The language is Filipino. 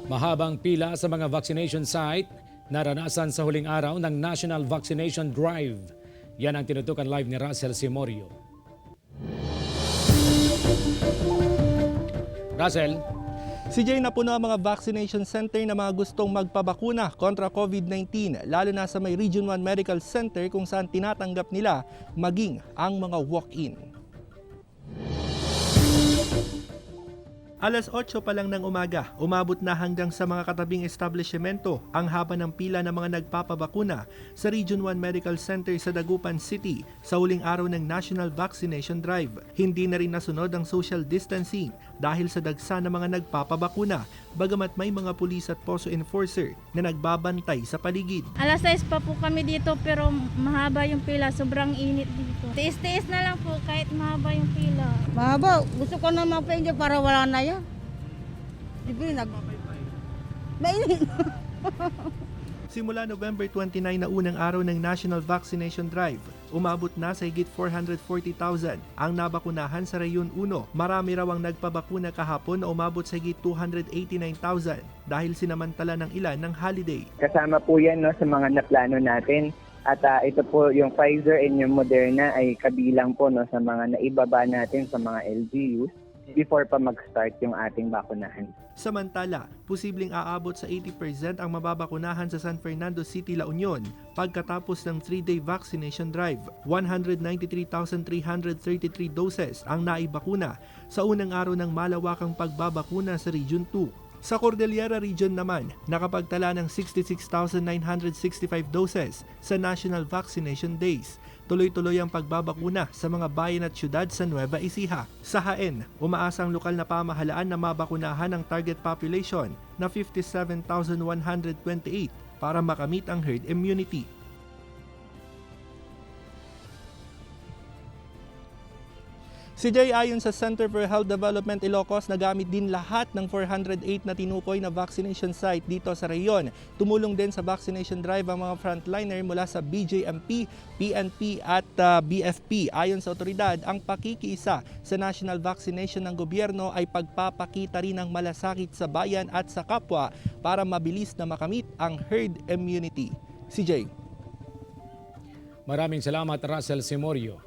Mahabang pila sa mga vaccination site naranasan sa huling araw ng National Vaccination Drive. Yan ang tinutukan live ni Russell Simorio. Russell? CJ, napuno ang mga vaccination center na mga gustong magpabakuna kontra COVID-19, lalo na sa may Region 1 Medical Center kung saan tinatanggap nila maging ang mga walk-in. Alas 8 pa lang ng umaga, umabot na hanggang sa mga katabing establishmento ang haba ng pila ng mga nagpapabakuna sa Region 1 Medical Center sa Dagupan City sa huling araw ng National Vaccination Drive. Hindi na rin nasunod ang social distancing dahil sa dagsa ng mga nagpapabakuna, bagamat may mga pulis at POSO enforcer na nagbabantay sa paligid. Alas 6 pa po kami dito pero mahaba yung pila, sobrang init dito. Tiis-tiis na lang po kahit mahaba yung pila. Mahaba, gusto ko na mag-enjoy para wala na yan. Siyempre, mainit. Simula November 29 na unang araw ng National Vaccination Drive, umabot na sa higit 440,000 ang nabakunahan sa Reyon 1. Marami raw ang nagpabakuna kahapon na umabot sa higit 289,000 dahil sinamantala ng ilan ng holiday. Kasama po yan sa mga naplano natin. At ito po yung Pfizer and yung Moderna ay kabilang po sa mga naibaba natin sa mga LGUs before pa mag-start yung ating bakunahan. Samantala, posibleng aabot sa 80% ang mababakunahan sa San Fernando City, La Union pagkatapos ng 3-day vaccination drive. 193,333 doses ang naibakuna sa unang araw ng malawakang pagbabakuna sa Region 2. Sa Cordillera Region naman, nakapagtala ng 66,965 doses sa National Vaccination Days. Tuloy-tuloy ang pagbabakuna sa mga bayan at syudad sa Nueva Ecija. Sa Jaén, umaasa ang lokal na pamahalaan na mabakunahan ang target population na 57,128 para makamit ang herd immunity. CJ, ayon sa Center for Health Development Ilocos, nagamit din lahat ng 408 na tinukoy na vaccination site dito sa reyon. Tumulong din sa vaccination drive ang mga frontliner mula sa BJMP, PNP at BFP. Ayon sa otoridad, ang pakikiisa sa national vaccination ng gobyerno ay pagpapakita rin ng malasakit sa bayan at sa kapwa para mabilis na makamit ang herd immunity. CJ. Maraming salamat, Russell Simorio.